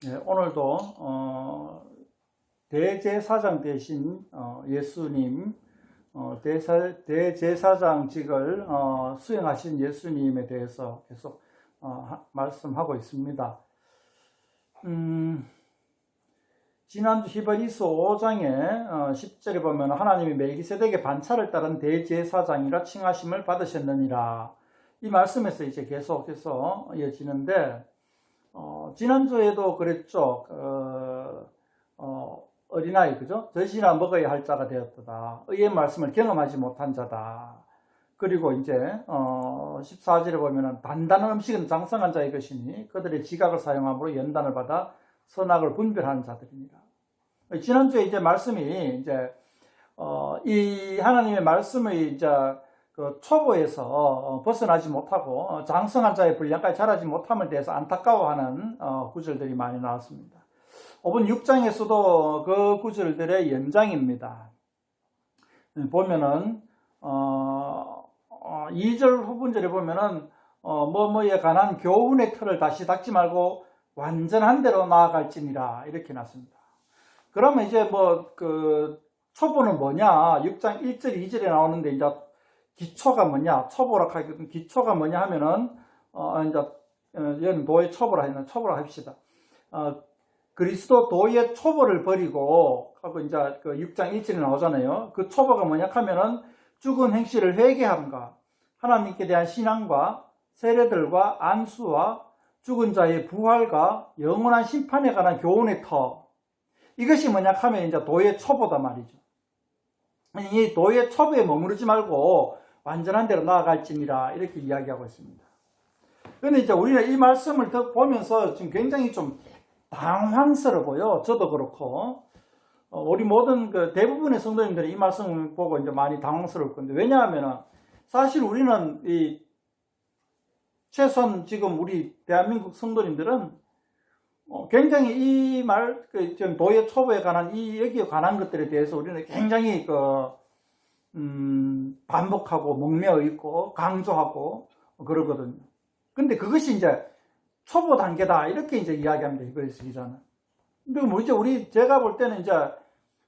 네, 오늘도 대제사장 대신 예수님, 대제사장직을 수행하신 예수님에 대해서 계속 말씀하고 있습니다. 지난주 히브리서 5장에 10절에 보면 하나님이 멜기세덱의 반차를 따른 대제사장이라 칭하심을 받으셨느니라. 이 말씀에서 이제 계속해서 이어지는데, 지난주에도 그랬죠. 어린아이, 그죠? 젖이나 먹어야 할 자가 되었다. 의의 말씀을 경험하지 못한 자다. 그리고 이제 14절에 보면은 단단한 음식은 장성한 자의 것이니 그들의 지각을 사용함으로 연단을 받아 선악을 분별하는 자들입니다. 지난주에 이제 말씀이 이제 이 하나님의 말씀의 이제 그 초보에서 벗어나지 못하고 장성한 자의 분량까지 자라지 못함에 대해서 안타까워하는 구절들이 많이 나왔습니다. 5분 6장에서도 그 구절들의 연장입니다. 보면은 2절 후분절에 보면은 뭐뭐에 관한 교훈의 틀을 다시 닦지 말고 완전한 대로 나아갈지니라 이렇게 났습니다. 그러면 이제 뭐 그 초보는 뭐냐? 6장 1절 2절에 나오는데 이제 기초가 뭐냐? 초보라 하기는 기초가 뭐냐 하면은 이제 도의 초보라 했나? 초보라 합시다. 그리스도 도의 초보를 버리고 하고 이제 그 6장 1절에 나오잖아요. 그 초보가 뭐냐 하면은 죽은 행실을 회개함과 하나님께 대한 신앙과 세례들과 안수와 죽은 자의 부활과 영원한 심판에 관한 교훈의 터, 이것이 뭐냐 하면 이제 도의 초보다 말이죠. 이 도의 초보에 머무르지 말고 완전한 대로 나아갈지니라 이렇게 이야기하고 있습니다. 그런데 이제 우리는 이 말씀을 보면서 지금 굉장히 좀 당황스러워요. 저도 그렇고 우리 모든 그 대부분의 성도님들이 이 말씀을 보고 이제 많이 당황스러울 건데, 왜냐하면 사실 우리는 이 최소한 지금 우리 대한민국 성도님들은 굉장히 이 말, 좀 도의 초보에 관한 여기에 관한 것들에 대해서 우리는 굉장히 반복하고 목매어 있고 강조하고 그러거든요. 근데 그것이 이제 초보 단계다 이렇게 이제 이야기합니다. 히브리서기자는. 근데 뭐 이제 제가 볼 때는 이제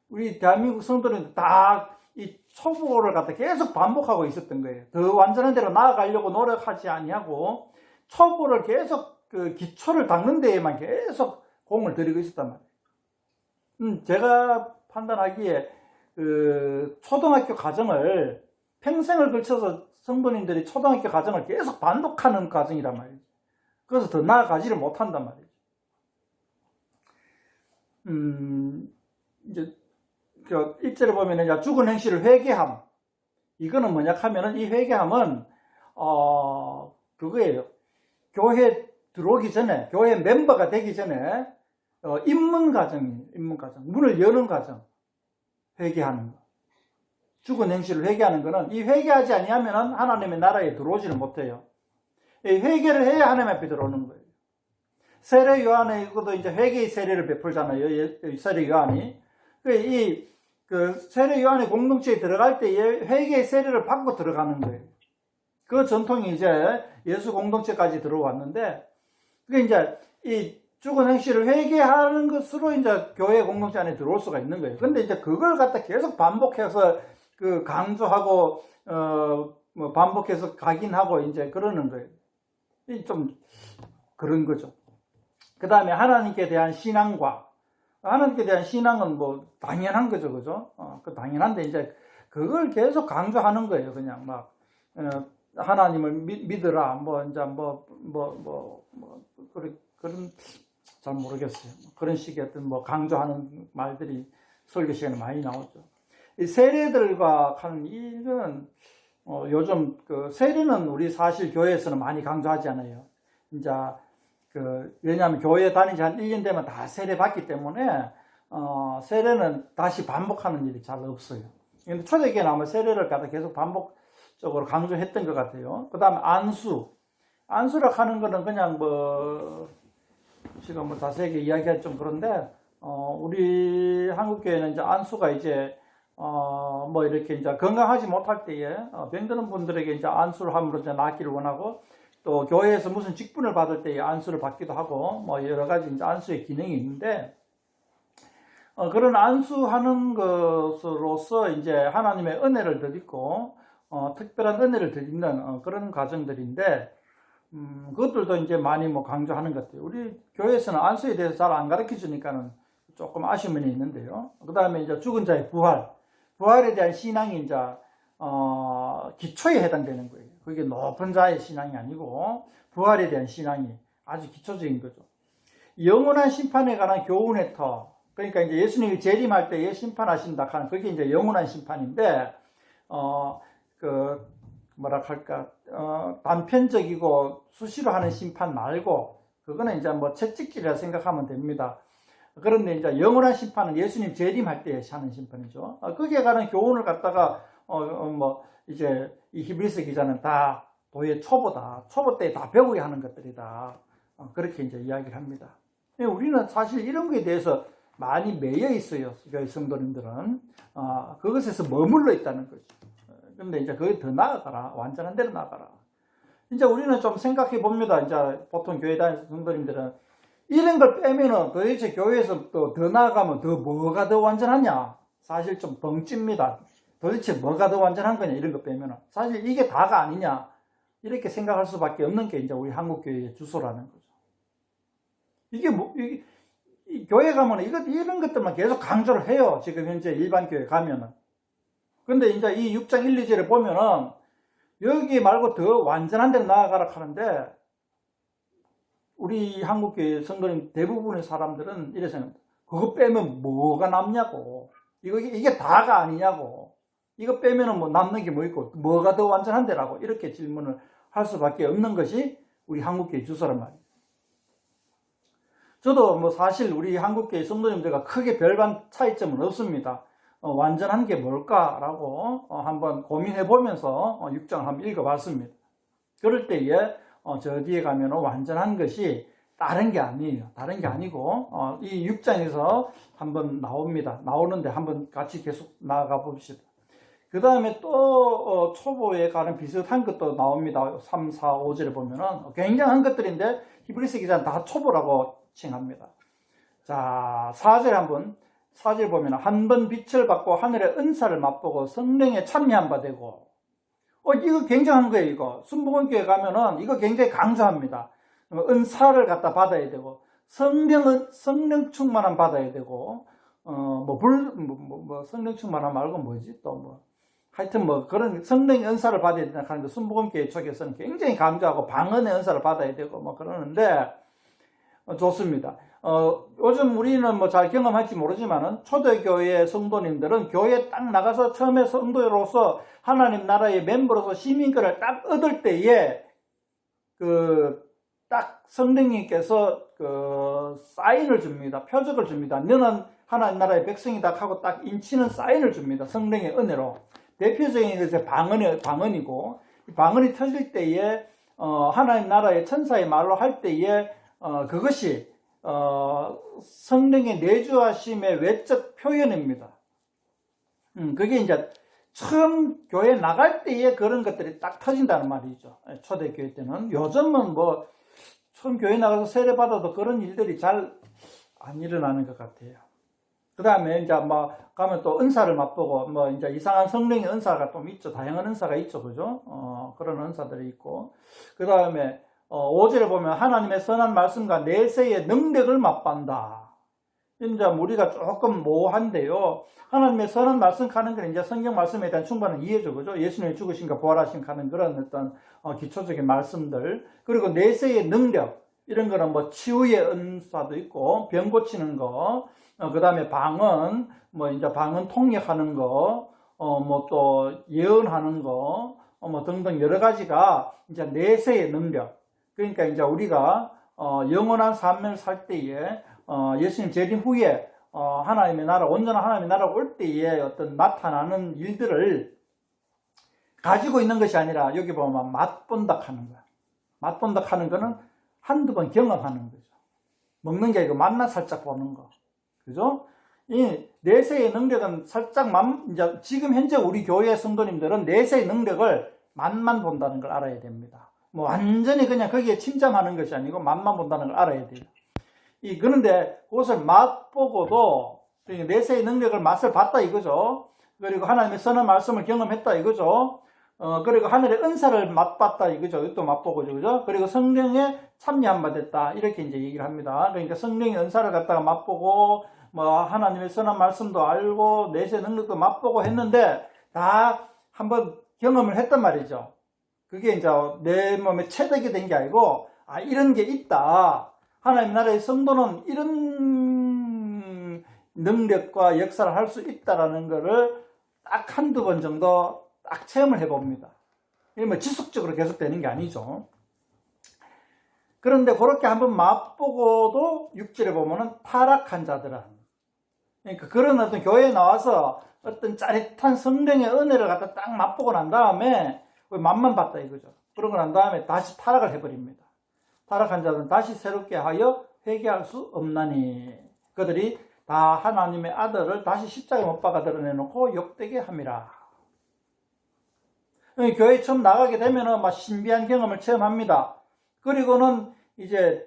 우리 대한민국 성도는 다 이 초보를 갖다 계속 반복하고 있었던 거예요. 더 완전한 대로 나아가려고 노력하지 아니하고 초보를 계속 그 기초를 닦는 데에만 계속 공을 들이고 있었단 말이에요. 제가 판단하기에 그 초등학교 과정을 평생을 걸쳐서 성도님들이 초등학교 과정을 계속 반복하는 과정이란 말이죠. 그래서 더 나아가지를 못한단 말이죠. 이제 1절에 보면은 죽은 행실을 회개함. 이거는 뭐냐 하면은 이 회개함은 그거예요. 교회 들어오기 전에, 교회 멤버가 되기 전에 입문 과정이에요. 입문 과정. 문을 여는 과정. 회개하는 거. 죽은 행실을 회개하는 거는, 이 회개하지 아니하면은 하나님의 나라에 들어오지를 못해요. 이 회개를 해야 하나님 앞에 들어오는 거예요. 세례 요한에 이것도 이제 회개의 세례를 베풀잖아요. 세례 요한이. 그 세례 요한의 공동체에 들어갈 때에 회개의 세례를 받고 들어가는 거예요. 그 전통이 이제 예수 공동체까지 들어왔는데, 그게 이제 이 죽은 행실을 회개하는 것으로 이제 교회 공동체 안에 들어올 수가 있는 거예요. 근데 이제 그걸 갖다 계속 반복해서 그 강조하고 뭐 반복해서 각인하고 이제 그러는 거예요. 좀 그런 거죠. 그 다음에 하나님께 대한 신앙과, 하나님께 대한 신앙은 뭐 당연한 거죠, 그죠? 그 당연한데 이제 그걸 계속 강조하는 거예요. 그냥 막 하나님을 믿으라, 뭐 이제 그런 잘 모르겠어요. 그런 식의 어떤 뭐 강조하는 말들이 설교 시간에 많이 나오죠. 이 세례들과 하는 이는 요즘 그 세례는 우리 사실 교회에서는 많이 강조하지 않아요. 이제 왜냐하면 교회 다니지 한 1년 되면 다 세례 받기 때문에 세례는 다시 반복하는 일이 잘 없어요. 근데 초대교회 나오면 세례를 갖다 계속 반복적으로 강조했던 것 같아요. 그 다음에 안수라 하는 거는 그냥 뭐 지금 뭐 자세하게 이야기하기 좀 그런데 우리 한국 교회는 이제 안수가 이제 뭐 이렇게 이제 건강하지 못할 때에 병드는 분들에게 이제 안수를 함으로 이제 낫기를 원하고, 또 교회에서 무슨 직분을 받을 때 안수를 받기도 하고 뭐 여러 가지 이제 안수의 기능이 있는데 그런 안수하는 것으로서 이제 하나님의 은혜를 드리고 특별한 은혜를 드리는 그런 과정들인데 그것들도 이제 많이 뭐 강조하는 것 같아요. 우리 교회에서는 안수에 대해서 잘 안 가르쳐 주니까는 조금 아쉬움이 있는데요. 그 다음에 이제 죽은 자의 부활에 대한 신앙이 이제 기초에 해당되는 거예요. 그게 높은 자의 신앙이 아니고 부활에 대한 신앙이 아주 기초적인 거죠. 영원한 심판에 관한 교훈의 터, 그러니까 이제 예수님이 재림할 때에 심판하신다 하는 그게 이제 영원한 심판인데 뭐라 할까 단편적이고 수시로 하는 심판 말고 그거는 이제 뭐 채찍질이라 생각하면 됩니다. 그런데 이제 영원한 심판은 예수님 재림할 때 하는 심판이죠. 거기에 관한 교훈을 갖다가 뭐 이제 이 히브리서 기자는 다 도의 초보다. 초보 때 다 배우게 하는 것들이다. 그렇게 이제 이야기를 합니다. 우리는 사실 이런 거에 대해서 많이 매여 있어요. 교회 성도님들은 그것에서 머물러 있다는 거죠. 그런데 이제 그게 더 나아가라. 완전한 대로 나아가라. 이제 우리는 좀 생각해 봅니다. 이제 보통 교회 다니는 성도님들은 이런 걸 빼면은 도대체 교회에서 또 더 나아가면 더 뭐가 더 완전하냐? 사실 좀 벙찝니다. 도대체 뭐가 더 완전한 거냐? 이런 거 빼면은 사실 이게 다가 아니냐? 이렇게 생각할 수밖에 없는 게 이제 우리 한국교회의 주소라는 거죠. 이게 뭐, 이 교회 가면은 이런 것들만 계속 강조를 해요. 지금 현재 일반 교회 가면은. 근데 이제 이 6장 1, 2절에 보면은 여기 말고 더 완전한 데로 나아가라 하는데 우리 한국교회 성도님 대부분의 사람들은 이래 생각합니다. 그거 빼면 뭐가 남냐고. 이게 다가 아니냐고. 이거 빼면은 뭐 남는 게 뭐 있고 뭐가 더 완전한 데라고 이렇게 질문을 할 수밖에 없는 것이 우리 한국교회 주소란 말이에요. 저도 뭐 사실 우리 한국교회 성도님들과 크게 별반 차이점은 없습니다. 완전한 게 뭘까라고 한번 고민해 보면서 6장을 한번 읽어봤습니다. 그럴 때에 저 뒤에 가면 완전한 것이 다른 게 아니에요. 다른 게 아니고 이 6장에서 한번 나옵니다. 나오는데 한번 같이 계속 나아가 봅시다. 그 다음에 또 초보에 관한 비슷한 것도 나옵니다. 3, 4, 5절에 보면은 굉장한 것들인데 히브리서 기자는 다 초보라고 칭합니다. 자, 4절 보면 한 번 빛을 받고 하늘의 은사를 맛보고 성령에 참여한 바 되고 이거 굉장한 거예요. 이거 순복음교회 가면은 이거 굉장히 강조합니다. 은사를 갖다 받아야 되고 성령 충만함 받아야 되고 성령 충만함 말고 뭐지 또 하여튼 그런 성령의 은사를 받아야 된다 하는데 순복음교회 쪽에서는 굉장히 강조하고 방언의 은사를 받아야 되고 그러는데 좋습니다. 요즘 우리는 잘 경험할지 모르지만은 초대교회 성도님들은 교회에 딱 나가서 처음에 성도로서 하나님 나라의 멤버로서 시민권을 딱 얻을 때에 딱 성령님께서 사인을 줍니다. 표적을 줍니다. 너는 하나님 나라의 백성이다 하고 딱 인치는 사인을 줍니다. 성령의 은혜로. 대표적인 것이 방언이고 이 방언이 터질 때에 하나님 나라의 천사의 말로 할 때에 그것이 성령의 내주하심의 외적 표현입니다. 그게 이제 처음 교회 나갈 때에 그런 것들이 딱 터진다는 말이죠. 초대교회 때는. 요즘은 처음 교회 나가서 세례받아도 그런 일들이 잘 안 일어나는 것 같아요. 그 다음에 이제 가면 또 은사를 맛보고 이제 이상한 성령의 은사가 좀 있죠. 다양한 은사가 있죠. 그죠? 그런 은사들이 있고. 그 다음에 5절에 보면 하나님의 선한 말씀과 내세의 능력을 맛본다. 이제 우리가 조금 모호한데요. 하나님의 선한 말씀 하는 건 이제 성경 말씀에 대한 충분한 이해죠. 그죠? 예수님의 죽으심과 부활하심 하는 그런 어떤 기초적인 말씀들. 그리고 내세의 능력. 이런 거는 치유의 은사도 있고, 병 고치는 거. 그 다음에 방언, 이제 방언 통역하는 거. 또 예언하는 거. 등등 여러 가지가 이제 내세의 능력. 그러니까 이제 우리가 영원한 삶을 살 때에 예수님 재림 후에 하나님의 나라, 온전한 하나님의 나라가 올 때에 어떤 나타나는 일들을 가지고 있는 것이 아니라 여기 보면 맛본다 하는 거야. 맛본다 하는 거는 한두 번 경험하는 거죠. 먹는 게 아니고 맛만 살짝 보는 거. 그죠? 이 내세의 능력은 살짝 이제 지금 현재 우리 교회 성도님들은 내세의 능력을 맛만 본다는 걸 알아야 됩니다. 뭐 완전히 그냥 거기에 침잠하는 것이 아니고 맛만 본다는 걸 알아야 돼요. 그런데 그것을 맛보고도 내세의 능력을 맛을 봤다 이거죠. 그리고 하나님의 선한 말씀을 경험했다 이거죠. 그리고 하늘의 은사를 맛봤다 이거죠. 이것도 맛보고죠. 그죠? 그리고 성령에 참여한 바 됐다. 이렇게 이제 얘기를 합니다. 그러니까 성령의 은사를 갖다가 맛보고, 뭐, 하나님의 선한 말씀도 알고, 내세 능력도 맛보고 했는데, 다 한번 경험을 했단 말이죠. 그게 이제 내 몸에 체득이 된 게 아니고, 이런 게 있다. 하나님 나라의 성도는 이런 능력과 역사를 할 수 있다라는 거를 딱 한두 번 정도 딱 체험을 해봅니다. 이게 뭐 지속적으로 계속 되는 게 아니죠. 그런데 그렇게 한번 맛보고도 6절에 보면은 타락한 자들은, 그러니까 그런 어떤 교회에 나와서 어떤 짜릿한 성령의 은혜를 갖다 딱 맛보고 난 다음에 맛만 봤다 이거죠. 그러고 난 다음에 다시 타락을 해버립니다. 타락한 자들은 다시 새롭게 하여 회개할 수 없나니 그들이 다 하나님의 아들을 다시 십자가에 못 박아 드러내놓고 욕되게 함이라. 교회 처음 나가게 되면은 막 신비한 경험을 체험합니다. 그리고는 이제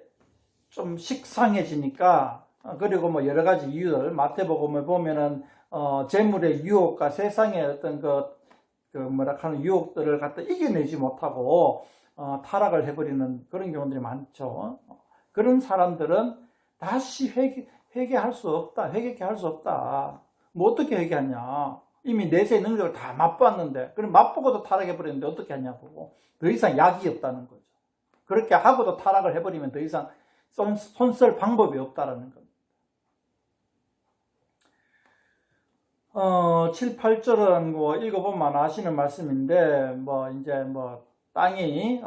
좀 식상해지니까, 그리고 뭐 여러 가지 이유들, 마태복음을 보면은, 재물의 유혹과 세상의 어떤 뭐라 하는 유혹들을 갖다 이겨내지 못하고, 타락을 해버리는 그런 경우들이 많죠. 그런 사람들은 다시 회개할 수 없다. 회개케 할 수 없다. 뭐 어떻게 회개하냐. 이미 내세의 능력을 다 맛봤는데, 그럼 맛보고도 타락해버렸는데 어떻게 하냐고. 더 이상 약이 없다는 거죠. 그렇게 하고도 타락을 해버리면 더 이상 손쓸 방법이 없다라는 겁니다. 7, 8절은 뭐 읽어보면 아시는 말씀인데, 뭐 이제 뭐 땅이,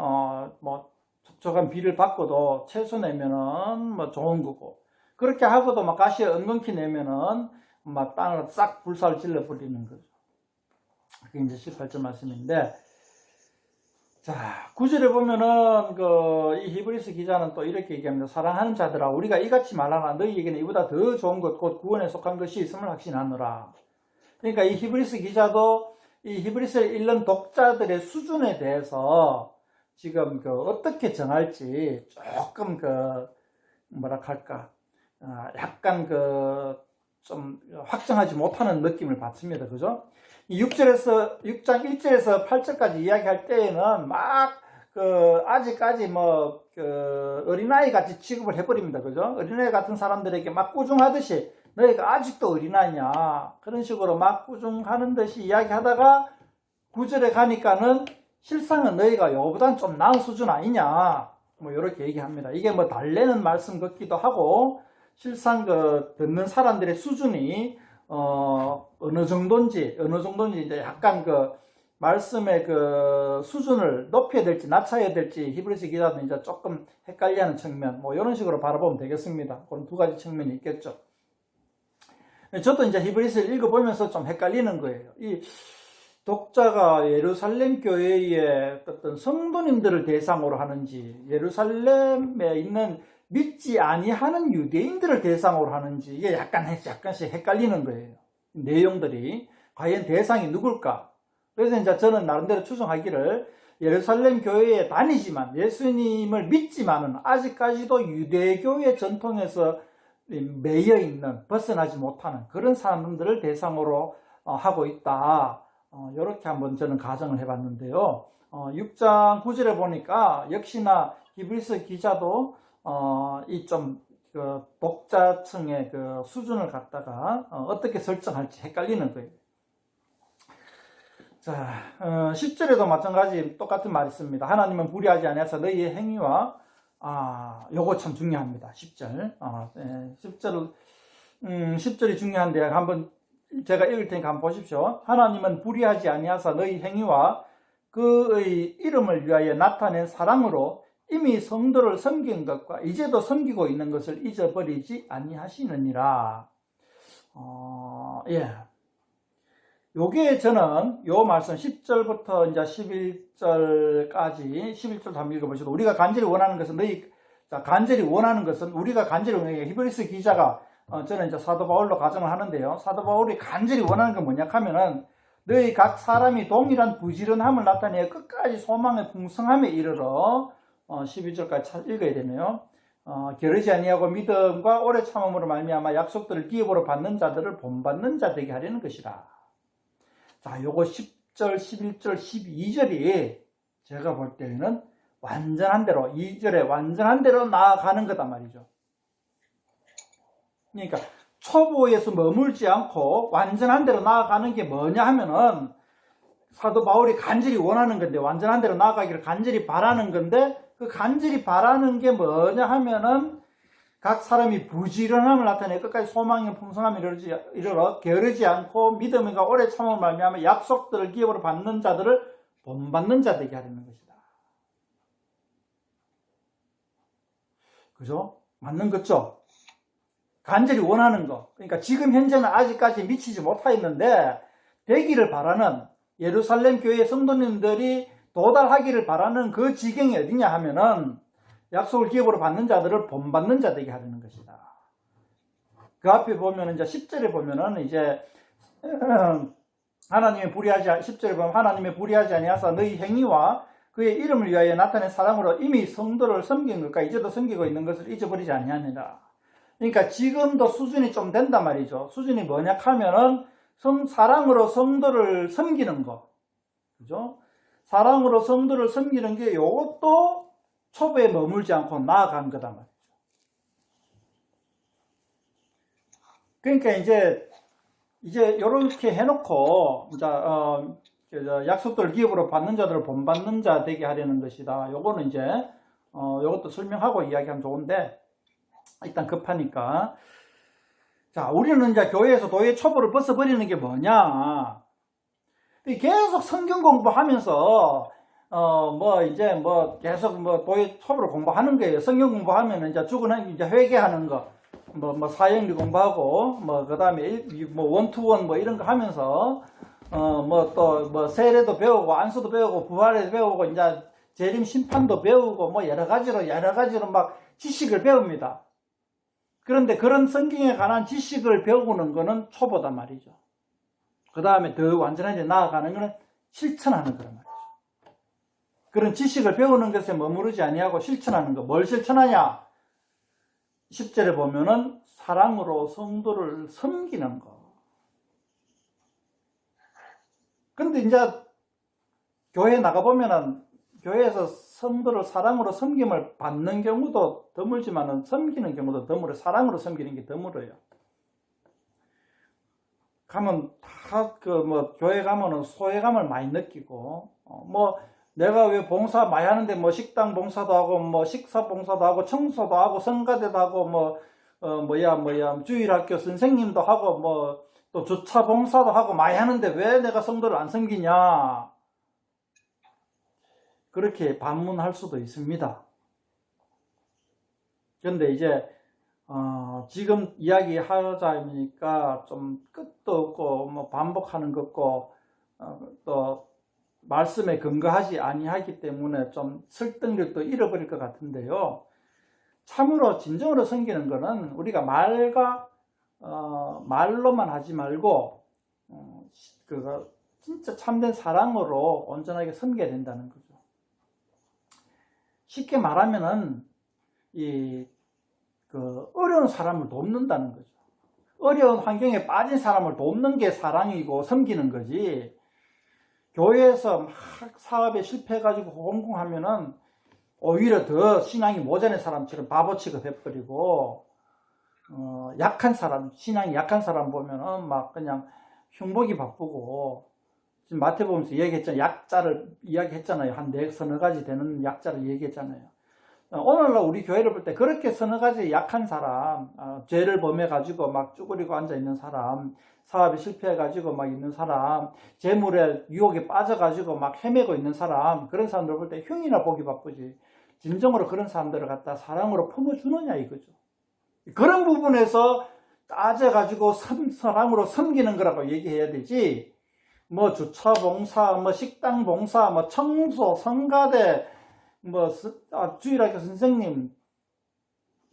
뭐 촉촉한 비를 받고도 채소 내면은 뭐 좋은 거고, 그렇게 하고도 막 가시에 엉겅퀴 내면은 막 땅을 싹 불살 질러 버리는 거죠. 그게 이제 18절 말씀인데, 자, 9절에 보면은 이 히브리서 기자는 또 이렇게 얘기합니다. 사랑하는 자들아, 우리가 이같이 말하나 너희에게는 이보다 더 좋은 것, 곧 구원에 속한 것이 있음을 확신하노라. 그러니까 이 히브리서 기자도 이 히브리서를 읽는 독자들의 수준에 대해서 지금 어떻게 정할지 조금 뭐라 할까, 약간 좀 확정하지 못하는 느낌을 받습니다. 그죠? 이 6장 1절에서 8절까지 이야기할 때에는 막 아직까지 어린아이 같이 취급을 해버립니다. 그죠? 어린아이 같은 사람들에게 막 꾸중하듯이 너희가 아직도 어린아이냐 그런 식으로 막 꾸중하는 듯이 이야기하다가 9절에 가니까는 실상은 너희가 요보단 좀 나은 수준 아니냐 뭐 이렇게 얘기합니다. 이게 뭐 달래는 말씀 같기도 하고 실상 듣는 사람들의 수준이 어느 정도인지 이제 약간 말씀의 수준을 높여야 될지 낮춰야 될지 히브리서 기자도 이제 조금 헷갈려하는 측면 뭐 이런 식으로 바라보면 되겠습니다. 그런 두 가지 측면이 있겠죠. 저도 이제 히브리서를 읽어보면서 좀 헷갈리는 거예요. 이 독자가 예루살렘 교회의 어떤 성도님들을 대상으로 하는지 예루살렘에 있는 믿지 아니하는 유대인들을 대상으로 하는지 이게 약간씩 헷갈리는 거예요. 내용들이 과연 대상이 누굴까? 그래서 이제 저는 나름대로 추정하기를 예루살렘 교회에 다니지만 예수님을 믿지만은 아직까지도 유대교의 전통에서 매여 있는 벗어나지 못하는 그런 사람들을 대상으로 하고 있다. 이렇게 한번 저는 가정을 해봤는데요. 6장 9절에 보니까 역시나 히브리서 기자도 이 좀 독자층의 수준을 갖다가 어떻게 설정할지 헷갈리는 거예요. 자, 10절에도 마찬가지 똑같은 말이 있습니다. 하나님은 불의하지 않아서 너희의 행위와 요거 참 중요합니다. 10절. 10절이 중요한데 한번 제가 읽을 테니까 한번 보십시오. 하나님은 불의하지 아니하사 너희 행위와 그의 이름을 위하여 나타낸 사랑으로 이미 성도를 섬긴 것과 이제도 섬기고 있는 것을 잊어버리지 아니하시느니라. 예. 요게 저는 요 말씀 10절부터 이제 11절까지 11절 한번 읽어보시고 우리가 간절히 원하는 것은 우리가 간절히 원하는 게 히브리서 기자가 저는 이제 사도 바울로 가정을 하는데요. 사도 바울이 간절히 원하는 건 뭐냐 하면은 너희 각 사람이 동일한 부지런함을 나타내 끝까지 소망의 풍성함에 이르러 12절까지 읽어야 되네요. 게으르지 아니하고 믿음과 오래 참음으로 말미암아 약속들을 기업으로 받는 자들을 본받는 자 되게 하려는 것이라. 자, 요거 10절, 11절, 12절이 제가 볼 때는 완전한 대로 2절에 완전한 대로 나아가는 거다 말이죠. 그러니까 초보에서 머물지 않고 완전한 대로 나아가는 게 뭐냐 하면은 사도 바울이 간절히 원하는 건데, 완전한 대로 나아가기를 간절히 바라는 건데, 그 간절히 바라는 게 뭐냐 하면은 각 사람이 부지런함을 나타내 끝까지 소망의 풍성함에 이르러 게으르지 않고 믿음과 오래 참음을 말미암아 약속들을 기업으로 받는 자들을 본받는 자 되게 하려는 것이다. 그죠? 맞는 거죠? 간절히 원하는 거. 그러니까 지금 현재는 아직까지 미치지 못하였는데 되기를 바라는, 예루살렘 교회 성도님들이 도달하기를 바라는 그 지경이 어디냐 하면은 약속을 기업으로 받는 자들을 본받는 자 되게 하려는 것이다. 그 앞에 보면은 이제 10절에 보면은 이제 하나님의 불의하지, 10절에 보면 하나님의 불의하지 아니하사 너희 행위와 그의 이름을 위하여 나타낸 사랑으로 이미 성도를 섬긴 것과 이제도 섬기고 있는 것을 잊어버리지 아니하니라. 그러니까 지금도 수준이 좀 된단 말이죠. 수준이 뭐냐 하면은 사랑으로 성도를 섬기는 거. 그죠? 사랑으로 성도를 섬기는 게 이것도 초보에 머물지 않고 나아간 거단 말이죠. 그러니까 이제 이렇게 해놓고, 약속들을 기업으로 받는 자들을 본받는 자 되게 하려는 것이다. 요거는 이제, 요것도 설명하고 이야기하면 좋은데, 일단 급하니까. 자, 우리는 이제 교회에서 도의 초보를 벗어버리는 게 뭐냐. 계속 성경 공부하면서, 계속 도의 초보를 공부하는 거예요. 성경 공부하면 이제 죽은 이제 회개하는 거. 사형리 공부하고, 그 다음에, 원투원 이런 거 하면서, 세례도 배우고, 안수도 배우고, 부활에도 배우고, 이제 재림 심판도 배우고, 여러 가지로 막 지식을 배웁니다. 그런데 그런 성경에 관한 지식을 배우는 거는 초보단 말이죠. 그 다음에 더 완전하게 나아가는 거는 실천하는 거란 말이죠. 그런 지식을 배우는 것에 머무르지 아니하고 실천하는 거. 뭘 실천하냐? 10절에 보면은 사랑으로 성도를 섬기는 거. 근데 이제 교회에 나가보면은 교회에서 성도를 사랑으로 섬김을 받는 경우도 드물지만은 섬기는 경우도 드물어요. 사랑으로 섬기는 게 드물어요. 가면 다 교회 가면은 소외감을 많이 느끼고, 내가 왜 봉사 많이 하는데 식당 봉사도 하고 식사 봉사도 하고 청소도 하고 성가대도 하고 주일학교 선생님도 하고 또 주차 봉사도 하고 많이 하는데 왜 내가 성도를 안 섬기냐, 그렇게 반문할 수도 있습니다. 그런데 이제 지금 이야기하자니까 좀 끝도 없고 반복하는 것 같고 또 말씀에 근거하지 아니하기 때문에 좀 설득력도 잃어버릴 것 같은데요. 참으로 진정으로 섬기는 것은 우리가 말로만 하지 말고 진짜 참된 사랑으로 온전하게 섬겨야 된다는 거죠. 쉽게 말하면은 어려운 사람을 돕는다는 거죠. 어려운 환경에 빠진 사람을 돕는 게 사랑이고 섬기는 거지. 교회에서 막 사업에 실패해가지고 공공하면은 오히려 더 신앙이 모자란 사람처럼 바보 취급해버리고, 약한 사람, 신앙이 약한 사람 보면은 막 그냥 흉보기 바쁘고, 지금 마태복음에서 얘기했잖아요. 약자를 이야기했잖아요. 한 서너 가지 되는 약자를 얘기했잖아요. 오늘날 우리 교회를 볼 때 그렇게 서너 가지 약한 사람, 죄를 범해가지고 막 쭈그리고 앉아있는 사람, 사업에 실패해가지고 막 있는 사람, 재물에 유혹에 빠져가지고 막 헤매고 있는 사람, 그런 사람들 볼 때 흉이나 보기 바쁘지. 진정으로 그런 사람들을 갖다 사랑으로 품어주느냐 이거죠. 그런 부분에서 따져가지고 사랑으로 섬기는 거라고 얘기해야 되지. 주차 봉사, 식당 봉사, 청소, 성가대, 주일학교 선생님,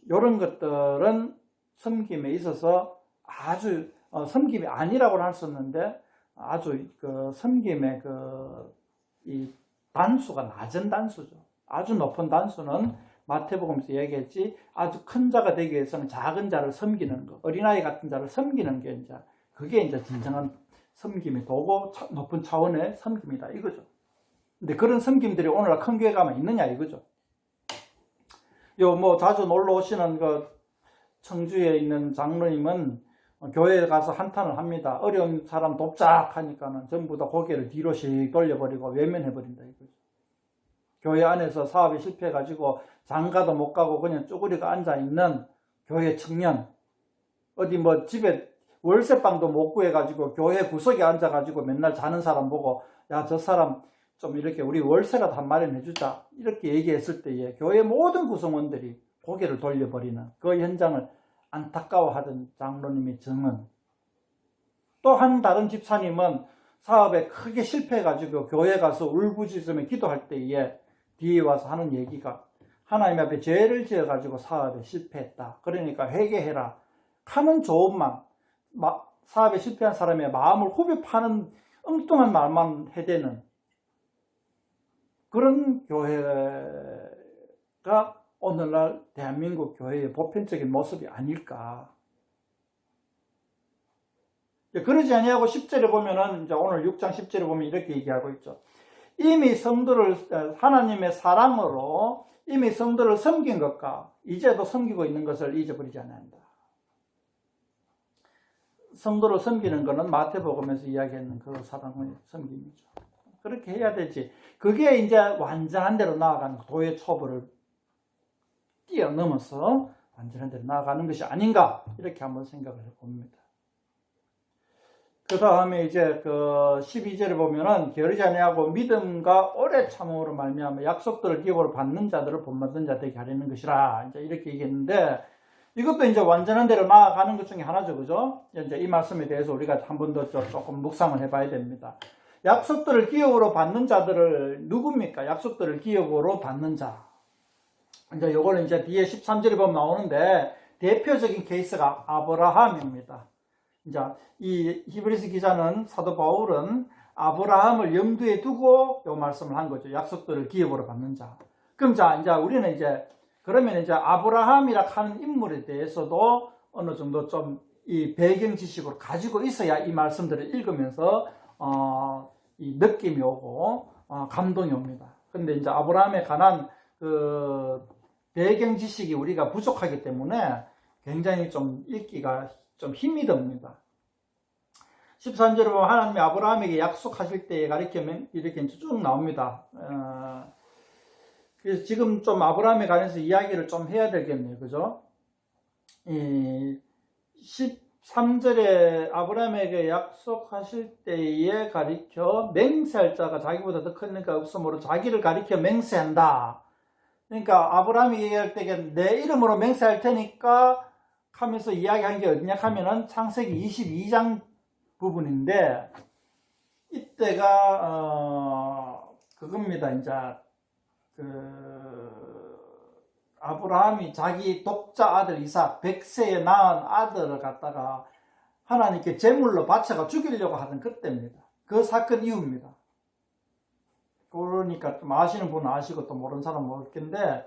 이런 것들은 섬김에 있어서 아주 섬김이 아니라고는 할 수 없는데 아주 그 섬김의 이 단수가 낮은 단수죠. 아주 높은 단수는 마태복음에서 얘기했지, 아주 큰 자가 되기 위해서는 작은 자를 섬기는 것, 어린아이 같은 자를 섬기는 게 이제, 그게 이제 진정한 섬김의 도고, 높은 차원의 섬김이다 이거죠. 근데 그런 섬김들이 오늘날 큰 교회 가면 있느냐 이거죠. 요 뭐 자주 놀러 오시는 그 청주에 있는 장로님은 교회에 가서 한탄을 합니다. 어려운 사람 돕자 하니까는 전부 다 고개를 뒤로씩 돌려버리고 외면해버린다 이거죠. 교회 안에서 사업이 실패해가지고 장가도 못 가고 그냥 쭈그리고 앉아있는 교회 청년, 어디 뭐 집에 월세방도 못 구해가지고 교회 구석에 앉아가지고 맨날 자는 사람 보고, 야, 저 사람 좀 이렇게 우리 월세라도 한 마련해주자 이렇게 얘기했을 때에 교회 모든 구성원들이 고개를 돌려버리는 그 현장을 안타까워하던 장로님의 증언. 또 한 다른 집사님은 사업에 크게 실패해가지고 교회 가서 울부짖으며 기도할 때에 뒤에 와서 하는 얘기가, 하나님 앞에 죄를 지어가지고 사업에 실패했다. 그러니까 회개해라 하는 조언만, 사업에 실패한 사람의 마음을 후벼 파는 엉뚱한 말만 해대는 그런 교회가 오늘날 대한민국 교회의 보편적인 모습이 아닐까. 그러지 아니하고 10절에 보면은, 이제 오늘 6장 10절에 보면 이렇게 얘기하고 있죠. 이미 성도를 하나님의 사랑으로 이미 성도를 섬긴 것과 이제도 섬기고 있는 것을 잊어버리지 않아야 한다. 성도를 섬기는 것은 마태복음에서 이야기하는 그 사랑의 섬김이죠. 그렇게 해야 되지. 그게 이제 완전한 대로 나아가는 도의 초보를 뛰어넘어서 완전한 대로 나아가는 것이 아닌가, 이렇게 한번 생각을 해봅니다. 그 다음에 이제 그 12절에 보면은 게으르지 아니하고 믿음과 오래 참음으로 말미암아 약속들을 기업으로 받는 자들을 본받는 자 되게 하려는 것이라, 이제 이렇게 얘기했는데, 이것도 이제 완전한 대로 나아가는 것 중에 하나죠, 그죠? 이제 이 말씀에 대해서 우리가 한 번 더 조금 묵상을 해봐야 됩니다. 약속들을 기업으로 받는 자들을 누굽니까? 약속들을 기업으로 받는 자. 이제 요거는 이제 뒤에 13절에 보면 나오는데, 대표적인 케이스가 아브라함입니다. 이제 이 히브리서 기자는, 사도 바울은 아브라함을 염두에 두고 요 말씀을 한 거죠. 약속들을 기업으로 받는 자. 그럼 자, 이제 우리는 이제 그러면 이제 아브라함이라 하는 인물에 대해서도 어느 정도 좀 이 배경 지식으로 가지고 있어야 이 말씀들을 읽으면서 이 느낌이 오고 감동이 옵니다. 근데 이제 아브라함에 관한 그 배경 지식이 우리가 부족하기 때문에 굉장히 좀 읽기가 좀 힘이 듭니다. 13절에 보면 하나님이 아브라함에게 약속하실 때에 가리키면 이렇게 쭉 나옵니다. 그래서 지금 좀 아브라함에 관해서 이야기를 좀 해야 되겠네요. 그죠? 13절에 아브라함에게 약속하실 때에 가리켜 맹세할 자가 자기보다 더 큰 이가 없으므로 자기를 가리켜 맹세한다. 그러니까 아브라함이 얘기할 때 내 이름으로 맹세할 테니까 하면서 이야기한 게 어디냐 하면은 창세기 22장 부분인데, 이때가 그겁니다. 이제 아브라함이 자기 독자 아들 이삭 100세에 낳은 아들을 갖다가 하나님께 제물로 바쳐가 죽이려고 하던 그때입니다. 그 사건 이후입니다. 그러니까 좀 아시는 분은 아시고 또 모르는 사람은 모를 텐데,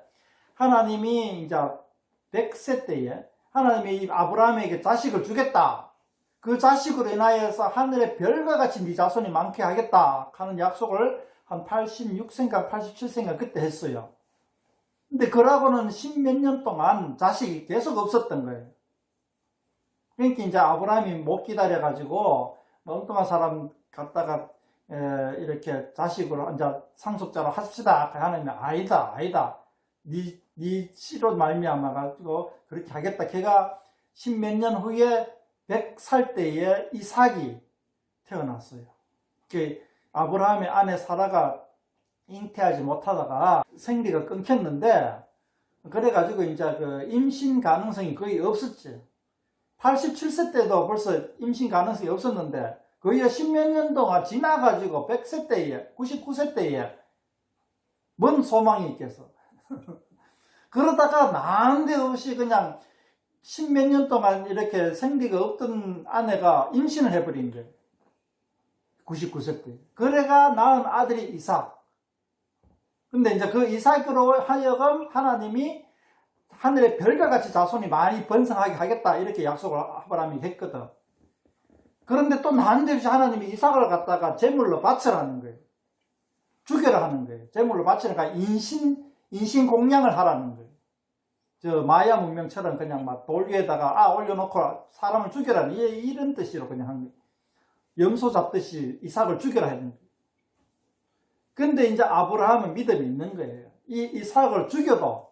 하나님이 이제 100세 때에 하나님이 이 아브라함에게 자식을 주겠다. 그 자식으로 인하여서 하늘의 별과 같이 네 자손이 많게 하겠다 하는 약속을 한 86세인가 87세인가 그때 했어요. 근데 그러고는 10몇 년 동안 자식이 계속 없었던 거예요. 그러니까 이제 아브라함이 못 기다려가지고 엉뚱한 사람 갖다가 이렇게 자식으로 이제 상속자로 합시다 하나님이 아니다. 네 씨로 말미암아 가지고 그렇게 하겠다. 걔가 10몇 년 후에 100살 때에 이삭이 태어났어요. 그 아브라함의 아내 사라가 잉태하지 못하다가 생리가 끊겼는데, 그래가지고 이제 그 임신 가능성이 거의 없었지. 87세 때도 벌써 임신 가능성이 없었는데, 거의 10몇 년 동안 지나가지고 100세 때에, 99세 때에 뭔 소망이 있겠어. 그러다가 난데없이 그냥 10몇 년 동안 이렇게 생리가 없던 아내가 임신을 해버린 거예요. 99세. 그래가 낳은 아들이 이삭. 근데 이제 그 이삭으로 하여금 하나님이 하늘의 별과 같이 자손이 많이 번성하게 하겠다. 이렇게 약속을 아브라함이 했거든. 그런데 또 난데없이 하나님이 이삭을 갖다가 제물로 바치라는 거예요. 죽여라 하는 거예요. 제물로 바치니까 인신 공양을 하라는 거예요. 저 마야 문명처럼 그냥 막 돌 위에다가 올려놓고 사람을 죽여라. 이런 뜻으로 그냥 한 거예요. 염소 잡듯이 이삭을 죽여라 했는 거예요. 근데 이제 아브라함은 믿음이 있는 거예요. 이 이삭을 죽여도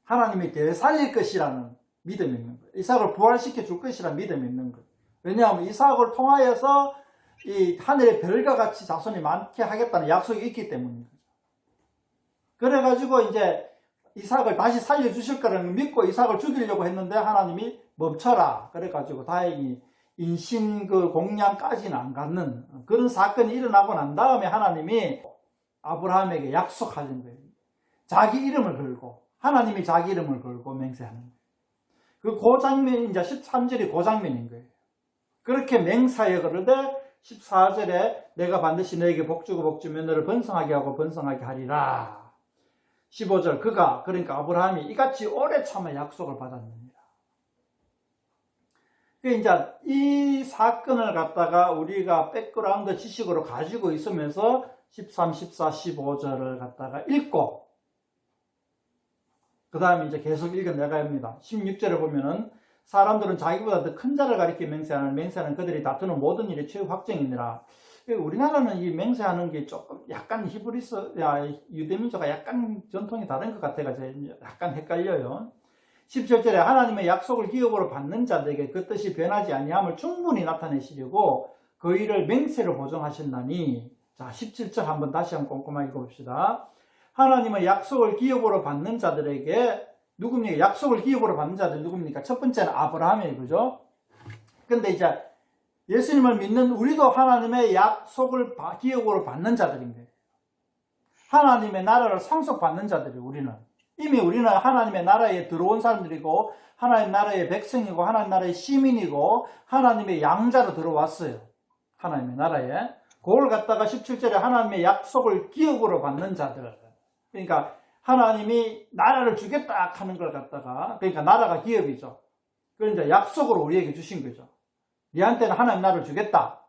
하나님이 되살릴 것이라는 믿음이 있는 거예요. 이삭을 부활시켜 줄 것이라는 믿음이 있는 거예요. 왜냐하면 이삭을 통하여서 이 하늘의 별과 같이 자손이 많게 하겠다는 약속이 있기 때문입니다. 그래가지고 이제 이삭을 다시 살려주실 거라는 믿고 이삭을 죽이려고 했는데 하나님이 멈춰라. 그래가지고 다행히 인신 그 공양까지는 안 갖는 그런 사건이 일어나고 난 다음에 하나님이 아브라함에게 약속하신 거예요. 자기 이름을 걸고, 하나님이 자기 이름을 걸고 맹세하는 거예요. 그 장면이 이제 13절이 그 장면인 거예요. 그렇게 맹사에 그르되 14절에 내가 반드시 너에게 복주고 복주면 너를 번성하게 하고 번성하게 하리라. 15절 그러니까 아브라함이 이같이 오래 참아 약속을 받았느니라. 이제 이 사건을 갖다가 우리가 백그라운드 지식으로 가지고 있으면서 13, 14, 15절을 갖다가 읽고 그 다음에 이제 계속 읽어내가야 합니다. 16절에 보면은 사람들은 자기보다 더 큰 자를 가리켜 맹세하는 그들이 다투는 모든 일이 최후 확정이니라. 우리나라는 이 맹세하는 게 조금 약간 유대민족과 약간 전통이 다른 것 같아가지고 약간 헷갈려요. 17절에 하나님의 약속을 기업으로 받는 자들에게 그 뜻이 변하지 아니함을 충분히 나타내시려고 그 일을 맹세로 보정하신다니. 자, 17절 한번 다시 한번 꼼꼼하게 읽어봅시다. 하나님의 약속을 기업으로 받는 자들에게 누굽니까? 약속을 기업으로 받는 자들 누굽니까? 첫 번째는 아브라함이에요. 그죠? 근데 이제 예수님을 믿는 우리도 하나님의 약속을 기업으로 받는 자들인 거예요. 하나님의 나라를 상속받는 자들이 우리는. 이미 우리는 하나님의 나라에 들어온 사람들이고 하나님 나라의 백성이고 하나님 나라의 시민이고 하나님의 양자로 들어왔어요. 하나님의 나라에. 그걸 갖다가 17절에 하나님의 약속을 기업으로 받는 자들. 그러니까 하나님이 나라를 주겠다 하는 걸 갖다가 그러니까 나라가 기업이죠. 그러니까 약속으로 우리에게 주신 거죠. 니한테는 하나님 나라를 주겠다.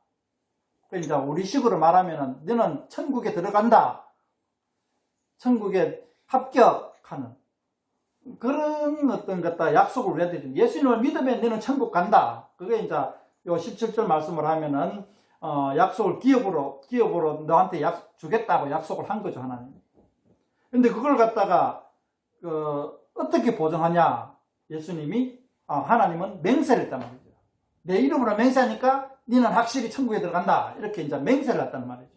그러니까 우리식으로 말하면은 너는 천국에 들어간다. 천국에 합격하는 그런 어떤 것다 약속을 우리한테 줍니다. 예수님을 믿으면 너는 천국 간다. 그게 이제 요 17절 말씀을 하면은 약속을 기업으로 너한테 주겠다고 약속을 한 거죠, 하나님. 근데 그걸 갖다가 어떻게 보정하냐? 예수님이 하나님은 맹세를 했단 말이죠. 내 이름으로 맹세하니까 너는 확실히 천국에 들어간다. 이렇게 이제 맹세를 했단 말이죠.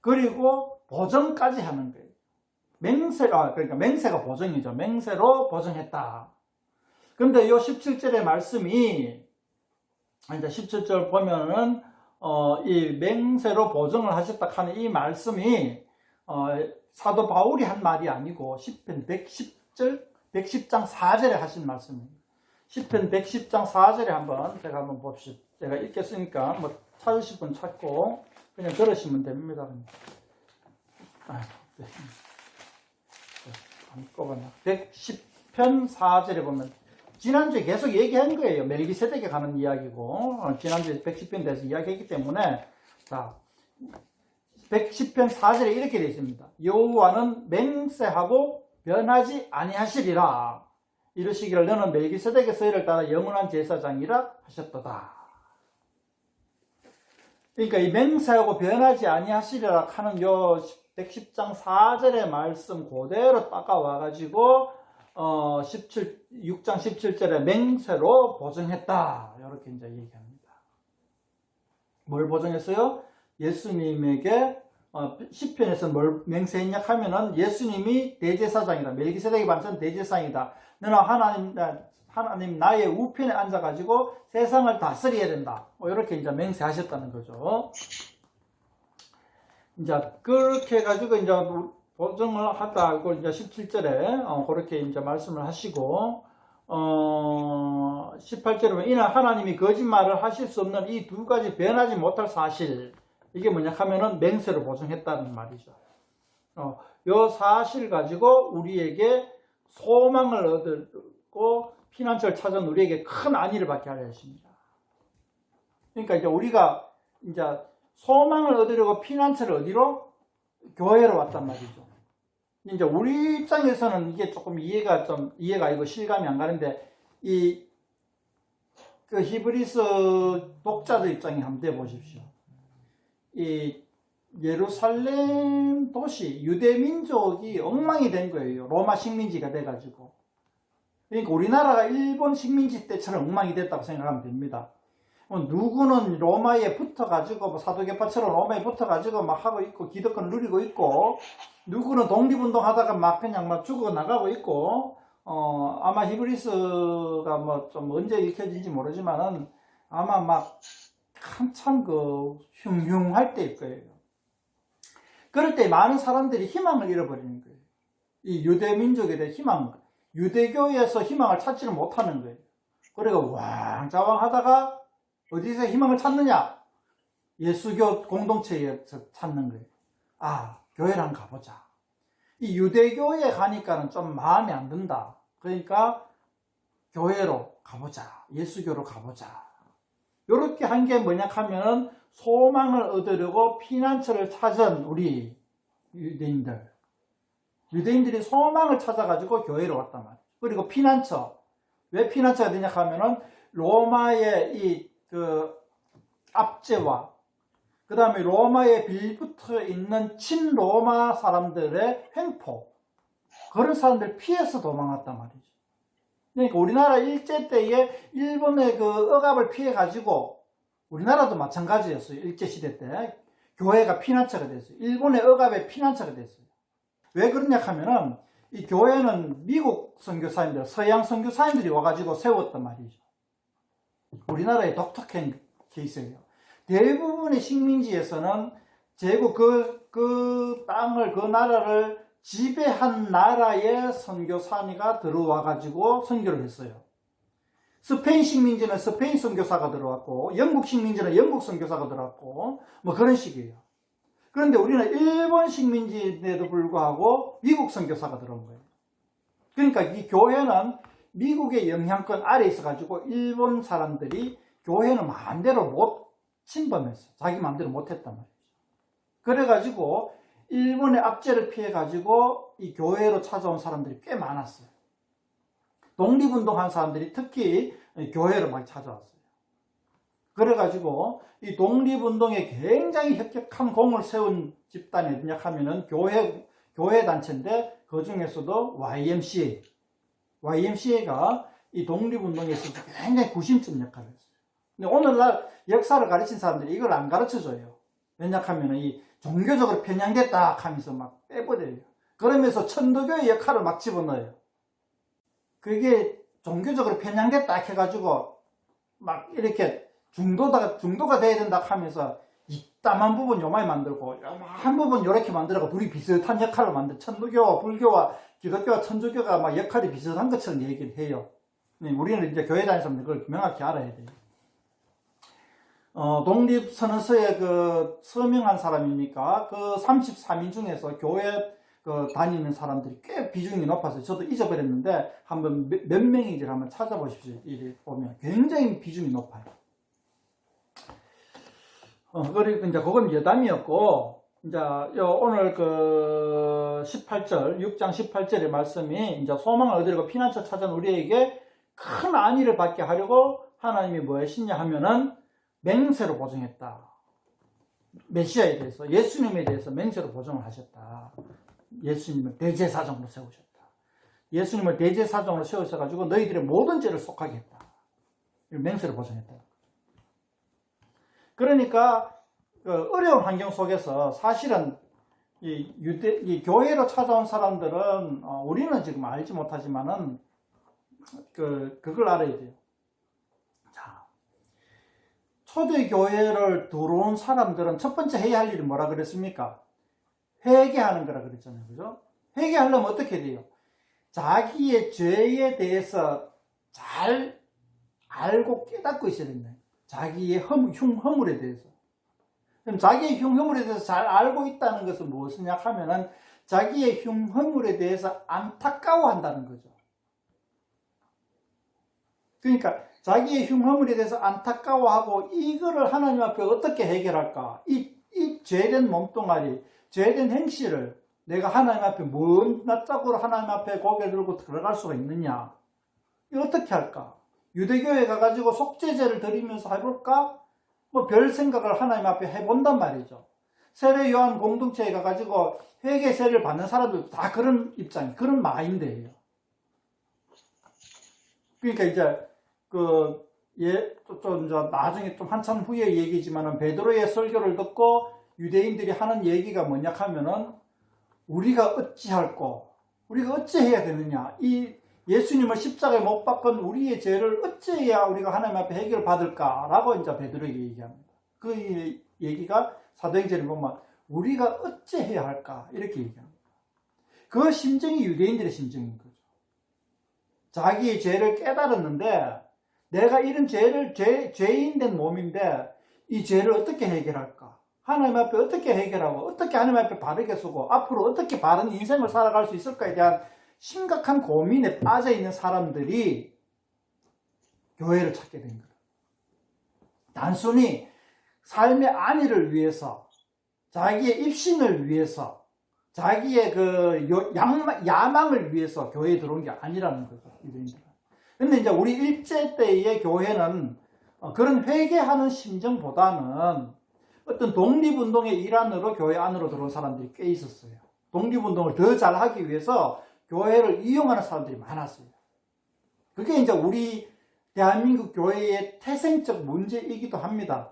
그리고 보정까지 하는 거예요. 그러니까 맹세가 보정이죠. 맹세로 보정했다. 그런데 이 17절의 말씀이 이제 17절 보면은 이 맹세로 보정을 하셨다 하는 이 말씀이 사도 바울이 한 말이 아니고 시편 110장 4절에 하신 말씀입니다. 시편 110장 4절에 제가 한번 봅시다. 제가 읽겠으니까 뭐 찾으실 분 찾고 그냥 들으시면 됩니다. 한꺼번에 110편 4절에 보면 지난주에 계속 얘기한 거예요. 멜기세덱에 가는 이야기고 지난주에 110편에 대해서 이야기했기 때문에 자 110편 4절에 이렇게 되어 있습니다. 여호와는 맹세하고 변하지 아니하시리라. 이르시기를 너는 멜기세덱의 서열을 따라 영원한 제사장이라 하셨도다. 그러니까 이 맹세하고 변하지 아니하시리라 하는 요 110장 4절의 말씀 그대로 따가와가지고 6장 17절에 맹세로 보증했다. 이렇게 이제 얘기합니다. 뭘 보증했어요? 예수님에게 시편에서 뭘 맹세했냐 하면은 예수님이 대제사장이다. 멜기세덱의 반차는 대제사장이다. 너는 하나님 나의 우편에 앉아가지고 세상을 다스려야 된다. 이렇게 이제 맹세하셨다는 거죠. 이제 그렇게 해가지고 이제 보증을 하다고 이제 17절에 그렇게 이제 말씀을 하시고 18절에 보면 이는 하나님이 거짓말을 하실 수 없는 이 두 가지 변하지 못할 사실, 이게 뭐냐 하면은 맹세로 보증했다는 말이죠. 이 사실 가지고 우리에게 소망을 얻고 피난처를 찾은 우리에게 큰 안위를 받게 하려 했습니다. 그러니까 이제 우리가 이제 소망을 얻으려고 피난처를 어디로? 교회로 왔단 말이죠. 이제 우리 입장에서는 이게 조금 이해가 아니고 실감이 안 가는데, 그 히브리서 독자들 입장에 한번 돼 보십시오. 이 예루살렘 도시, 유대 민족이 엉망이 된 거예요. 로마 식민지가 돼가지고. 그러니까 우리나라가 일본 식민지 때처럼 엉망이 됐다고 생각하면 됩니다. 누구는 로마에 붙어가지고, 사도계파처럼 로마에 붙어가지고 막 하고 있고, 기득권을 누리고 있고, 누구는 독립운동 하다가 막 그냥 막 죽어 나가고 있고, 아마 히브리스가 뭐 좀 언제 읽혀진지 모르지만은 아마 막 한참 흉흉할 때일 거예요. 그럴 때 많은 사람들이 희망을 잃어버리는 거예요. 이 유대 민족에 대한 희망, 유대교에서 희망을 찾지를 못하는 거예요. 그리고 왕자왕 하다가 어디서 희망을 찾느냐? 예수교 공동체에서 찾는 거예요. 교회랑 가보자. 이 유대교에 가니까는 좀 마음에 안 든다. 그러니까 교회로 가보자. 예수교로 가보자. 이렇게 한 게 뭐냐 하면은 소망을 얻으려고 피난처를 찾은 우리 유대인들. 유대인들이 소망을 찾아가지고 교회로 왔단 말이에요. 그리고 피난처. 왜 피난처가 되냐 하면은 로마의 압제와 그 다음에 로마에 빌붙어 있는 친로마 사람들의 횡포, 그런 사람들 피해서 도망왔단 말이죠. 그러니까 우리나라 일제 때에 일본의 그 억압을 피해 가지고, 우리나라도 마찬가지였어요. 일제시대 때 교회가 피난처가 됐어요. 일본의 억압의 피난처가 됐어요. 왜 그러냐 하면은 이 교회는 미국 선교사님들, 서양 선교사님들이 와가지고 세웠단 말이죠. 우리나라의 독특한 케이스예요. 대부분의 식민지에서는 제국 그 땅을, 그 나라를 지배한 나라의 선교사가 들어와가지고 선교를 했어요. 스페인 식민지는 스페인 선교사가 들어왔고, 영국 식민지는 영국 선교사가 들어왔고, 뭐 그런 식이에요. 그런데 우리는 일본 식민지인데도 불구하고 미국 선교사가 들어온 거예요. 그러니까 이 교회는 미국의 영향권 아래에 있어가지고 일본 사람들이 교회는 마음대로 못 침범했어요. 자기 마음대로 못했단 말이죠. 그래가지고 일본의 압제를 피해가지고 이 교회로 찾아온 사람들이 꽤 많았어요. 독립운동한 사람들이 특히 교회로 많이 찾아왔어요. 그래가지고 이 독립운동에 굉장히 혁혁한 공을 세운 집단이 어디냐 하면은 교회 단체인데, 그 중에서도 YMCA가 이 독립운동에서 굉장히 구심점 역할을 했어요. 근데 오늘날 역사를 가르친 사람들이 이걸 안 가르쳐줘요. 왜냐하면 이 종교적으로 편향됐다 하면서 막 빼버려요. 그러면서 천도교의 역할을 막 집어넣어요. 그게 종교적으로 편향됐다 해가지고 막 이렇게 중도가 돼야 된다 하면서 이따만 부분 요만히 만들고 요만 부분 요렇게 만들고 둘이 비슷한 역할을 만들어. 천도교와 불교와 기독교와 천주교가 막 역할이 비슷한 것처럼 얘기를 해요. 우리는 이제 교회 다니는 사람들 그걸 명확히 알아야 돼요. 독립선언서에 서명한 사람이니까 그 33인 중에서 교회 다니는 사람들이 꽤 비중이 높아서 저도 잊어버렸는데 한번 몇 명인지를 한번 찾아보십시오. 이렇게 보면 굉장히 비중이 높아요. 그리고 이제 그건 여담이었고, 이제 오늘 18절, 6장 18절의 말씀이 이제 소망을 얻으려고 피난처 찾은 우리에게 큰 안위를 받게 하려고 하나님이 뭐 하시냐 하면은 맹세로 보증했다. 메시아에 대해서, 예수님에 대해서 맹세로 보증을 하셨다. 예수님을 대제사장으로 세우셨다. 예수님을 대제사장으로 세우셔가지고 너희들의 모든 죄를 속하게 했다. 맹세로 보증했다. 그러니까 어려운 환경 속에서 사실은 이 교회로 찾아온 사람들은 우리는 지금 알지 못하지만은 그걸 알아야 돼요. 자, 초대교회를 들어온 사람들은 첫 번째 해야 할 일이 뭐라 그랬습니까? 회개하는 거라 그랬잖아요. 그죠? 회개하려면 어떻게 돼요? 자기의 죄에 대해서 잘 알고 깨닫고 있어야 된다. 자기의 흉허물에 대해서. 그럼 자기의 흉허물에 대해서 잘 알고 있다는 것은 무엇이냐 하면은 자기의 흉허물에 대해서 안타까워한다는 거죠. 그러니까 자기의 흉허물에 대해서 안타까워하고 이거를 하나님 앞에 어떻게 해결할까? 이 죄된 몸뚱아리, 죄된 행실을 내가 하나님 앞에 뭔 낯짝으로 하나님 앞에 고개 들고 들어갈 수가 있느냐? 이거 어떻게 할까? 유대교회 가가지고 속죄제를 드리면서 해볼까? 뭐 별 생각을 하나님 앞에 해본단 말이죠. 세례 요한 공동체에 가가지고 회개 세례를 받는 사람들도 다 그런 입장, 그런 마인드예요. 그러니까 이제 좀 나중에 좀 한참 후의 얘기지만은 베드로의 설교를 듣고 유대인들이 하는 얘기가 뭐냐 하면은 우리가 어찌할꼬, 우리가 어찌해야 되느냐, 이 예수님을 십자가에 못 박은 우리의 죄를 어찌해야 우리가 하나님 앞에 해결을 받을까라고 이제 베드로에게 얘기합니다. 그 얘기가 사도행전을 보면 우리가 어찌해야 할까 이렇게 얘기합니다. 그 심정이 유대인들의 심정인 거죠. 자기의 죄를 깨달았는데 내가 이런 죄인 된 몸인데 이 죄를 어떻게 해결할까? 하나님 앞에 어떻게 해결하고 어떻게 하나님 앞에 바르게 서고 앞으로 어떻게 바른 인생을 살아갈 수 있을까에 대한 심각한 고민에 빠져 있는 사람들이 교회를 찾게 된 거예요. 단순히 삶의 안위를 위해서, 자기의 입신을 위해서, 자기의 야망을 위해서 교회에 들어온 게 아니라는 거죠. 근데 이제 우리 일제 때의 교회는 그런 회개하는 심정보다는 어떤 독립운동의 일환으로 교회 안으로 들어온 사람들이 꽤 있었어요. 독립운동을 더 잘하기 위해서 교회를 이용하는 사람들이 많았어요. 그게 이제 우리 대한민국 교회의 태생적 문제이기도 합니다.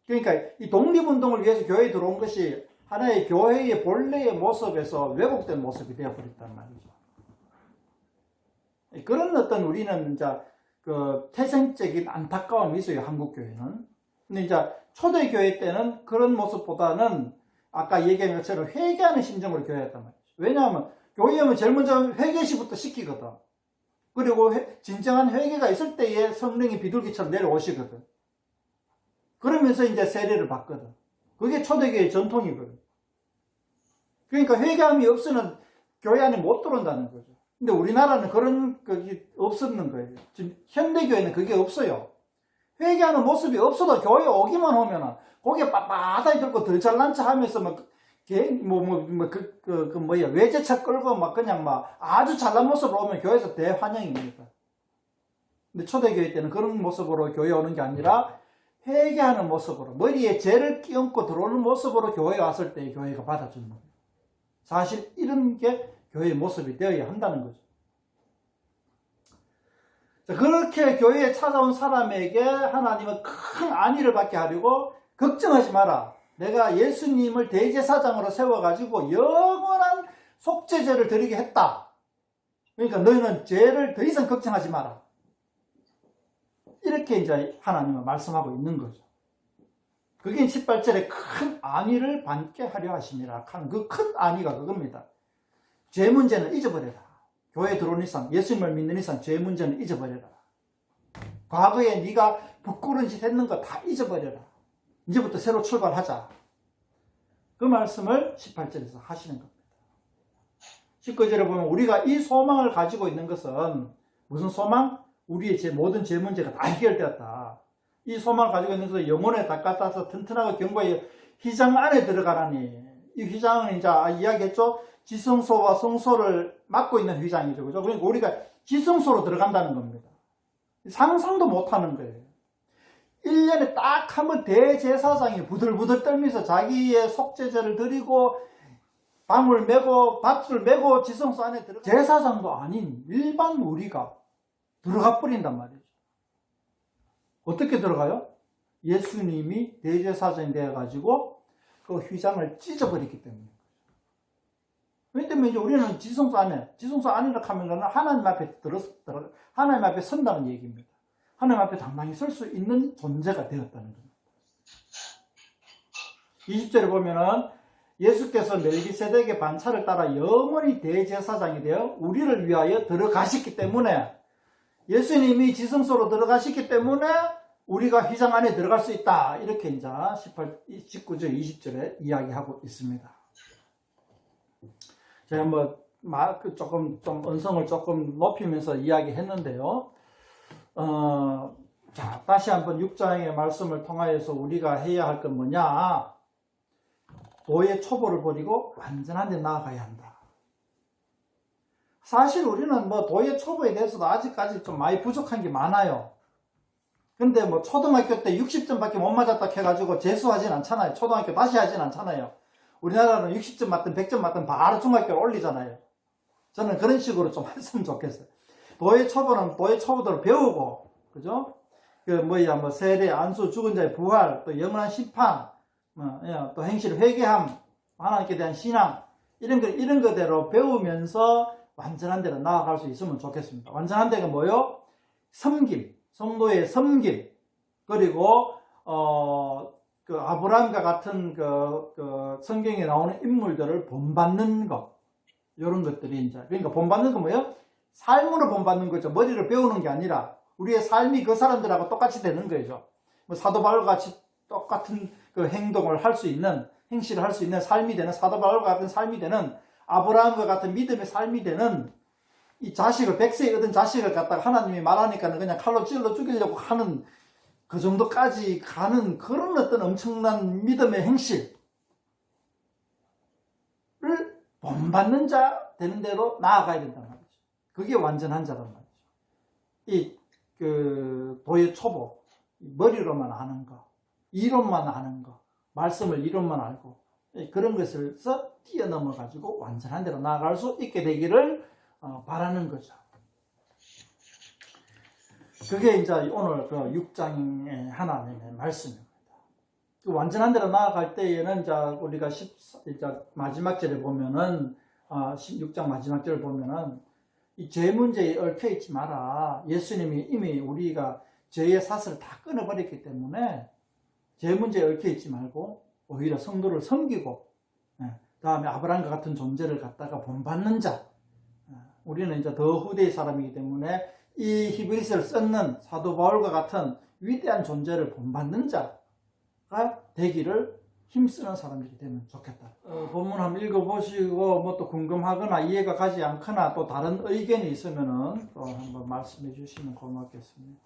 그러니까 이 독립운동을 위해서 교회에 들어온 것이 하나의 교회의 본래의 모습에서 왜곡된 모습이 되어버렸단 말이죠. 그런 어떤 우리는 이제 태생적인 안타까움이 있어요, 한국교회는. 근데 이제 초대교회 때는 그런 모습보다는 아까 얘기한 것처럼 회개하는 심정으로 교회였단 말이죠. 왜냐하면 교회 오면 제일 먼저 회개시부터 시키거든. 그리고 진정한 회개가 있을 때에 성령이 비둘기처럼 내려오시거든. 그러면서 이제 세례를 받거든. 그게 초대교회의 전통이거든. 그러니까 회개함이 없으면 교회 안에 못 들어온다는 거죠. 근데 우리나라는 그런 게 없었는 거예요. 지금 현대교회는 그게 없어요. 회개하는 모습이 없어도 교회에 오기만 하면은 고개 빳빳하게 들고 더 잘난 척 하면서 외제차 끌고 그냥 아주 잘난 모습으로 오면 교회에서 대환영입니다. 근데 초대교회 때는 그런 모습으로 교회에 오는 게 아니라 회개하는 모습으로, 머리에 죄를 끼얹고 들어오는 모습으로 교회에 왔을 때 교회가 받아주는 거예요. 사실 이런 게 교회의 모습이 되어야 한다는 거죠. 자, 그렇게 교회에 찾아온 사람에게 하나님은 큰 안위를 받게 하려고 걱정하지 마라. 내가 예수님을 대제사장으로 세워가지고 영원한 속죄제를 드리게 했다. 그러니까 너희는 죄를 더 이상 걱정하지 마라. 이렇게 이제 하나님은 말씀하고 있는 거죠. 그게 18절에 큰 안위를 받게 하려 하심이라 하는 그 큰 안위가 그겁니다. 죄 문제는 잊어버려라. 교회에 들어온 이상, 예수님을 믿는 이상 죄 문제는 잊어버려라. 과거에 네가 부끄러운 짓 했는 거 다 잊어버려라. 이제부터 새로 출발하자. 그 말씀을 18절에서 하시는 겁니다. 19절에 보면 우리가 이 소망을 가지고 있는 것은 무슨 소망? 우리의 모든 죄 문제가 다 해결되었다. 이 소망을 가지고 있는 것은 영혼에 닦아서 튼튼하고 견고히 휘장 안에 들어가라니. 이 휘장은 이제 이야기했죠. 지성소와 성소를 맡고 있는 휘장이죠. 그죠? 그러니까 우리가 지성소로 들어간다는 겁니다. 상상도 못하는 거예요. 1년에 딱 한 번 대제사장이 부들부들 떨면서 자기의 속죄제를 드리고 방울 메고 밧줄 메고 지성소 안에 들어가 제사장도 아닌 일반 우리가 들어가 버린단 말이죠. 어떻게 들어가요? 예수님이 대제사장이 되어가지고 그 휘장을 찢어버렸기 때문에. 왜냐면 이제 우리는 지성소 안이라고 하면 하나님 앞에 하나님 앞에 선다는 얘기입니다. 하나님 앞에 당당히 설 수 있는 존재가 되었다는 겁니다. 20절에 보면은 예수께서 멜기세덱의 반차를 따라 영원히 대제사장이 되어 우리를 위하여 들어가셨기 때문에 예수님이 지성소로 들어가시기 때문에 우리가 휘장 안에 들어갈 수 있다. 이렇게 이제 19절, 20절에 이야기하고 있습니다. 제가 뭐 조금 좀 언성을 조금 높이면서 이야기했는데요. 자, 다시 한번 6장의 말씀을 통하여서 우리가 해야 할 건 뭐냐? 도의 초보를 버리고 완전한 데 나아가야 한다. 사실 우리는 뭐 도의 초보에 대해서도 아직까지 좀 많이 부족한 게 많아요. 근데 뭐 초등학교 때 60점밖에 못 맞았다 해가지고 재수하진 않잖아요. 초등학교 다시 하진 않잖아요. 우리나라는 60점 맞든 100점 맞든 바로 중학교를 올리잖아요. 저는 그런 식으로 좀 했으면 좋겠어요. 도의 초보는 도의 초보대로 배우고, 그죠? 뭐 세례, 안수, 죽은 자의 부활, 또 영원한 심판, 또 행실 회개함, 하나님께 대한 신앙, 이런 거대로 배우면서 완전한 데로 나아갈 수 있으면 좋겠습니다. 완전한 데가 뭐요? 섬김, 성도의 섬김, 그리고, 아브라함과 같은 성경에 나오는 인물들을 본받는 것, 이런 것들이 이제, 그러니까 본받는 건 뭐예요? 삶으로 본받는 거죠. 머리를 배우는 게 아니라, 우리의 삶이 그 사람들하고 똑같이 되는 거죠. 뭐 사도 바울과 같이 똑같은 그 행동을 할 수 있는, 행실을 할 수 있는 삶이 되는, 사도 바울과 같은 삶이 되는, 아브라함과 같은 믿음의 삶이 되는, 이 자식을, 100세에 얻은 자식을 갖다가 하나님이 말하니까는 그냥 칼로 찔러 죽이려고 하는 그 정도까지 가는 그런 어떤 엄청난 믿음의 행실을 본받는 자 되는 대로 나아가야 된단 말이죠. 그게 완전한 자란 말이죠. 도의 초보, 머리로만 아는 거, 이론만 아는 거, 말씀을 이론만 알고, 그런 것을 뛰어넘어 가지고 완전한 대로 나아갈 수 있게 되기를 바라는 거죠. 그게 이제 오늘 그 6장의 하나님의 말씀입니다. 완전한 대로 나아갈 때에는 이제 우리가 마지막 절에 보면은 16장 마지막 절을 보면은 이 죄 문제에 얽혀 있지 마라. 예수님이 이미 우리가 죄의 사슬을 다 끊어버렸기 때문에 죄 문제에 얽혀 있지 말고 오히려 성도를 섬기고, 다음에 아브라함과 같은 존재를 갖다가 본받는 자. 우리는 이제 더 후대의 사람이기 때문에 이 히브리서를 썼는 사도 바울과 같은 위대한 존재를 본받는 자가 되기를 힘쓰는 사람들이 되면 좋겠다. 본문 한번 읽어보시고 뭐 또 궁금하거나 이해가 가지 않거나 또 다른 의견이 있으면은 또 한번 말씀해 주시면 고맙겠습니다.